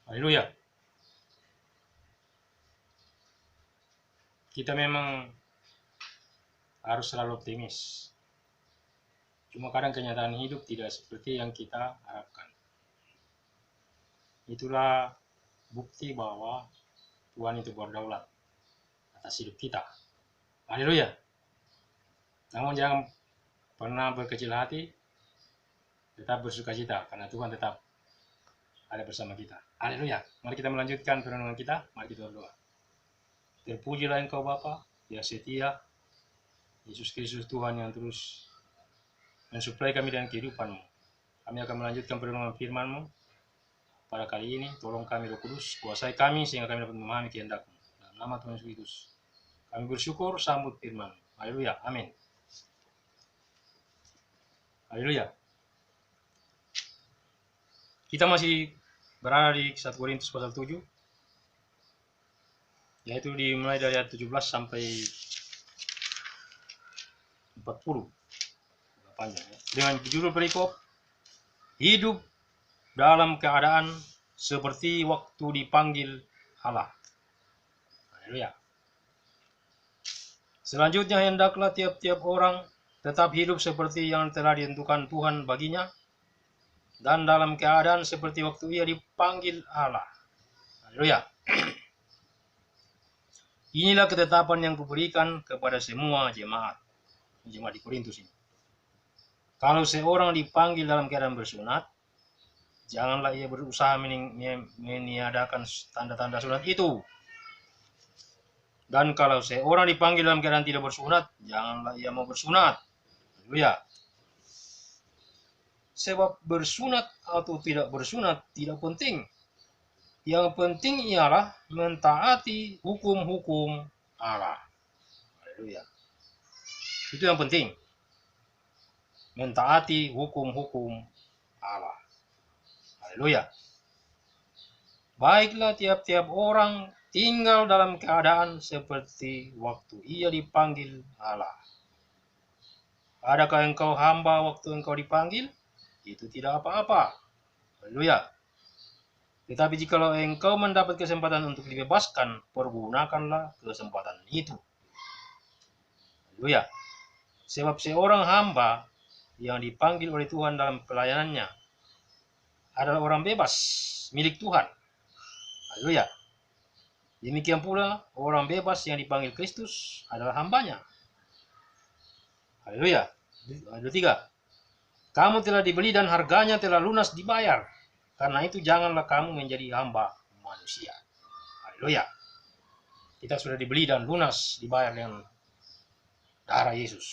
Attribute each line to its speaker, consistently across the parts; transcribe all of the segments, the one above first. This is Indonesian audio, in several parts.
Speaker 1: Haleluya. Kita memang harus selalu optimis. Cuma kadang kenyataan hidup tidak seperti yang kita harapkan. Itulah bukti bahwa Tuhan itu berdaulat atas hidup kita. Haleluya. Namun jangan pernah berkecil hati, tetap bersukacita karena Tuhan tetap ada bersama kita. Haleluya. Mari kita melanjutkan perenungan kita. Mari kita berdoa. Terpujilah Engkau Bapa, yang setia, Yesus Kristus Tuhan yang terus mensuplai kami dengan kehidupan-Mu. Kami akan melanjutkan perenungan firman-Mu pada kali ini. Tolong kami Roh Kudus, kuasai kami sehingga kami dapat memahami kehendak-Mu. Dalam nama Tuhan Yesus Kristus, kami bersyukur sambut firman-Mu. Haleluya. Amin. Haleluya. Kita masih berada di 1 Korintus pasal 7, yaitu dimulai dari ayat 17 sampai 40. Panjang, ya. Dengan judul perikop, hidup dalam keadaan seperti waktu dipanggil Allah. Haleluya. Selanjutnya, hendaklah tiap-tiap orang tetap hidup seperti yang telah ditentukan Tuhan baginya, dan dalam keadaan seperti waktu ia dipanggil Allah. Haleluya. Inilah ketetapan yang kuberikan kepada semua jemaat di Korintus ini. Kalau seorang dipanggil dalam keadaan bersunat, janganlah ia berusaha meniadakan tanda-tanda sunat itu. Dan kalau seorang dipanggil dalam keadaan tidak bersunat, janganlah ia mau bersunat. Haleluya. Sebab bersunat atau tidak bersunat tidak penting. Yang penting ialah mentaati hukum-hukum Allah. Haleluya. Itu yang penting. Mentaati hukum-hukum Allah. Haleluya. Baiklah tiap-tiap orang tinggal dalam keadaan seperti waktu ia dipanggil Allah. Adakah engkau hamba waktu engkau dipanggil? Itu tidak apa-apa. Haleluya. Tetapi jikalau engkau mendapat kesempatan untuk dibebaskan, pergunakanlah kesempatan itu. Haleluya. Sebab seorang hamba yang dipanggil oleh Tuhan dalam pelayanannya adalah orang bebas milik Tuhan. Haleluya. Demikian pula orang bebas yang dipanggil Kristus adalah hambanya. Haleluya. Ayat 3. Kamu telah dibeli dan harganya telah lunas dibayar. Karena itu janganlah kamu menjadi hamba manusia. Haleluya. Kita sudah dibeli dan lunas dibayar dengan darah Yesus.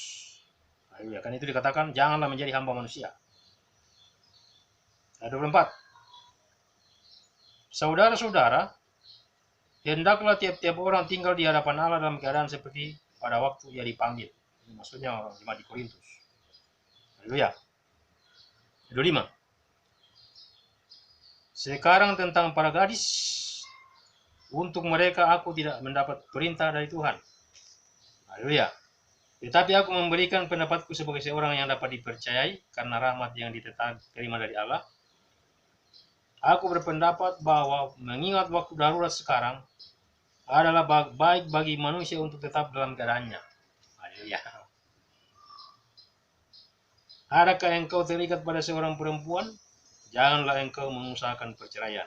Speaker 1: Haleluya. Karena itu dikatakan janganlah menjadi hamba manusia. Ayat 24. Saudara-saudara, hendaklah tiap-tiap orang tinggal di hadapan Allah dalam keadaan seperti pada waktu ia dipanggil. Ini maksudnya orang jemaat di Korintus. Haleluya. 25. Sekarang tentang para gadis, untuk mereka aku tidak mendapat perintah dari Tuhan. Haleluya. Tetapi aku memberikan pendapatku sebagai seorang yang dapat dipercayai karena rahmat yang diterima dari Allah. Aku berpendapat bahwa mengingat waktu darurat sekarang adalah baik bagi manusia untuk tetap dalam keadaannya. Haleluya. Adakah engkau terikat pada seorang perempuan? Janganlah engkau mengusahakan perceraian.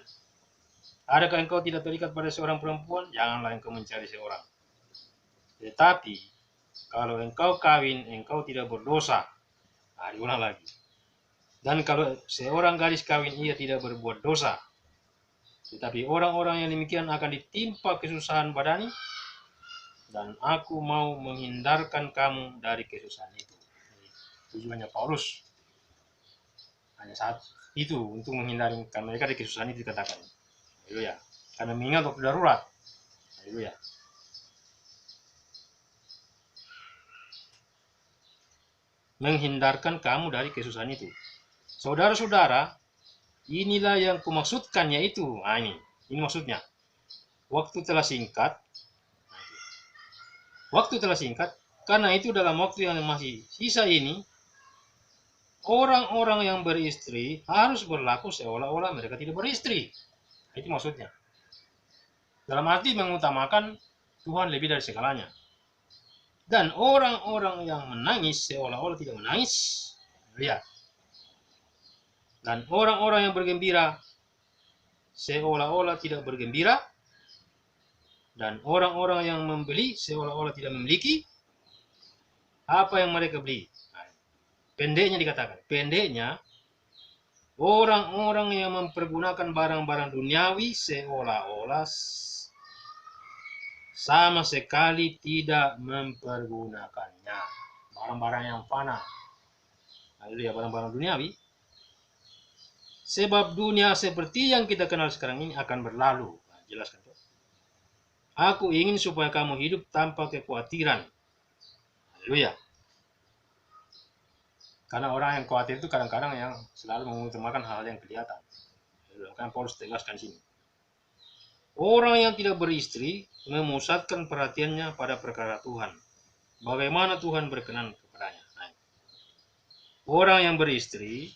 Speaker 1: Adakah engkau tidak terikat pada seorang perempuan? Janganlah engkau mencari seorang. Tetapi kalau engkau kawin, engkau tidak berdosa. Diulang lagi. Dan kalau seorang gadis kawin, ia tidak berbuat dosa. Tetapi orang-orang yang demikian akan ditimpa kesusahan badani, dan aku mau menghindarkan kamu dari kesusahan itu. Tujuannya Paulus hanya saat itu untuk menghindarkan mereka dari kesusahan itu dikatakan. Haleluya. Karena mengingat waktu darurat. Haleluya. Menghindarkan kamu dari kesusahan itu. Saudara-saudara, inilah yang kumaksudkan, yaitu ini maksudnya. Waktu telah singkat. Waktu telah singkat, karena itu dalam waktu yang masih sisa ini, orang-orang yang beristri harus berlaku seolah-olah mereka tidak beristri. Itu maksudnya. Dalam arti mengutamakan Tuhan lebih dari segalanya. Dan orang-orang yang menangis seolah-olah tidak menangis. Lihat. Dan orang-orang yang bergembira seolah-olah tidak bergembira. Dan orang-orang yang membeli seolah-olah tidak memiliki apa yang mereka beli. Nah, pendeknya dikatakan. Pendeknya, orang-orang yang mempergunakan barang-barang duniawi seolah-olah sama sekali tidak mempergunakannya. Barang-barang yang fana. Lalu ya barang-barang duniawi. Sebab dunia seperti yang kita kenal sekarang ini akan berlalu. Nah, jelaskan tuh. Aku ingin supaya kamu hidup tanpa kekhawatiran. Haleluya. Karena orang yang khawatir itu kadang-kadang yang selalu mengutamakan hal yang kelihatan. Kan Paulus tegaskan sini. Orang yang tidak beristri memusatkan perhatiannya pada perkara Tuhan. Bagaimana Tuhan berkenan kepadanya. Nah, orang yang beristri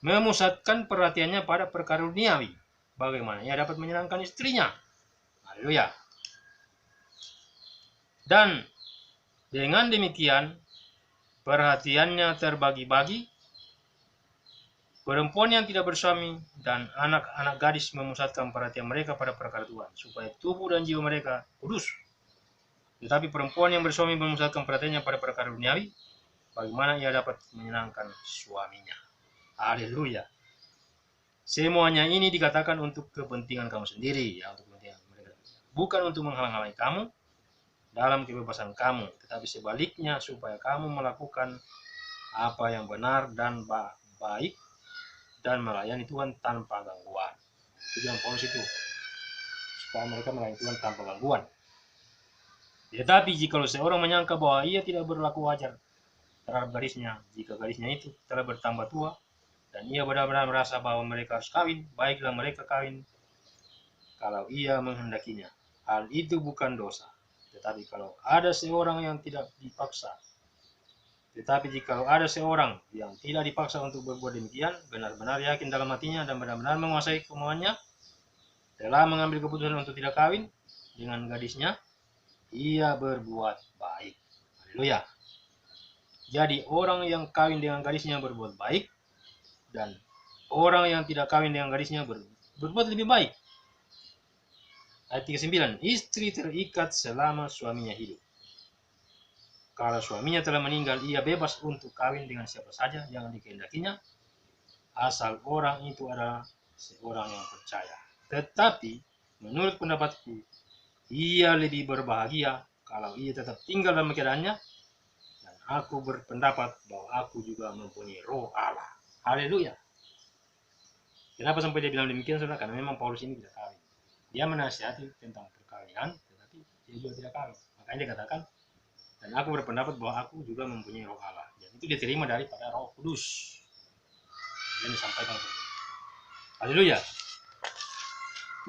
Speaker 1: memusatkan perhatiannya pada perkara duniawi. Bagaimana ia dapat menyenangkan istrinya. Haleluya. Dan dengan demikian perhatiannya terbagi-bagi. Perempuan yang tidak bersuami dan anak-anak gadis memusatkan perhatian mereka pada perkara Tuhan, supaya tubuh dan jiwa mereka kudus. Tetapi perempuan yang bersuami memusatkan perhatiannya pada perkara duniawi, bagaimana ia dapat menyenangkan suaminya. Haleluya. Semuanya ini dikatakan untuk kepentingan kamu sendiri, ya, untuk kepentingan mereka. Bukan untuk menghalang-halangi kamu dalam kebebasan kamu, tetapi sebaliknya supaya kamu melakukan apa yang benar dan baik dan melayani Tuhan tanpa gangguan. Tujuan Paulus itu supaya mereka melayani Tuhan tanpa gangguan. Tetapi jika seorang menyangka bahwa ia tidak berlaku wajar terhadap gadisnya, jika gadisnya itu telah bertambah tua dan ia benar-benar merasa bahwa mereka harus kawin, baiklah mereka kawin kalau ia menghendakinya. Hal itu bukan dosa. Tetapi kalau ada seorang yang tidak dipaksa, tetapi jika ada seorang yang tidak dipaksa untuk berbuat demikian, benar-benar yakin dalam hatinya dan benar-benar menguasai kemauannya, telah mengambil keputusan untuk tidak kawin dengan gadisnya, ia berbuat baik. Haleluya. Jadi orang yang kawin dengan gadisnya berbuat baik, dan orang yang tidak kawin dengan gadisnya berbuat lebih baik. Ayat 39, istri terikat selama suaminya hidup. Kalau suaminya telah meninggal, ia bebas untuk kawin dengan siapa saja yang dikehendakinya, asal orang itu adalah seorang yang percaya. Tetapi, menurut pendapatku, ia lebih berbahagia kalau ia tetap tinggal dalam keadaannya, dan aku berpendapat bahwa aku juga mempunyai roh Allah. Haleluya. Kenapa sampai dia bilang demikian, saudara? Karena memang Paulus ini tidak kawin. Dia menasihati tentang perkawinan, tetapi dia juga tidak kawin. Makanya dia katakan, dan aku berpendapat bahwa aku juga mempunyai roh Allah. Dan itu diterima daripada Roh Kudus. Yang disampaikan kepada kita. Haleluya.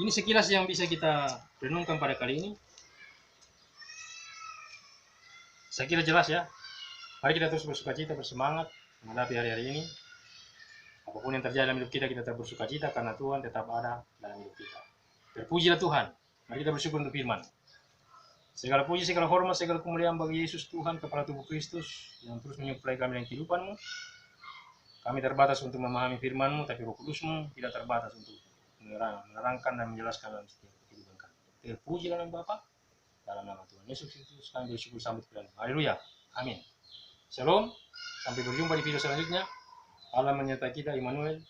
Speaker 1: Ini sekilas yang bisa kita renungkan pada kali ini. Saya kira jelas ya. Mari kita terus bersukacita, bersemangat menghadapi hari-hari ini. Apapun yang terjadi dalam hidup kita, kita tetap bersukacita karena Tuhan tetap ada dalam hidup kita. Terpujilah Tuhan. Mari kita bersyukur untuk firman. Segala puji, segala hormat, segala kemuliaan bagi Yesus Tuhan, kepala tubuh Kristus, yang terus menyuplai kami dengan kehidupan-Mu. Kami terbatas untuk memahami firman-Mu, tapi Roh Kudus-Mu tidak terbatas untuk menerangkan dan menjelaskan dalam setiap kehidupan kami. Terpujilah nama Bapa, dalam nama Tuhan Yesus Kristus, kami bersyukur sambut kepada-Mu. Haleluya. Amin. Shalom. Sampai berjumpa di video selanjutnya. Allah menyertai kita, Immanuel.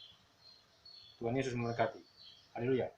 Speaker 1: Tuhan Yesus memberkati. Haleluya.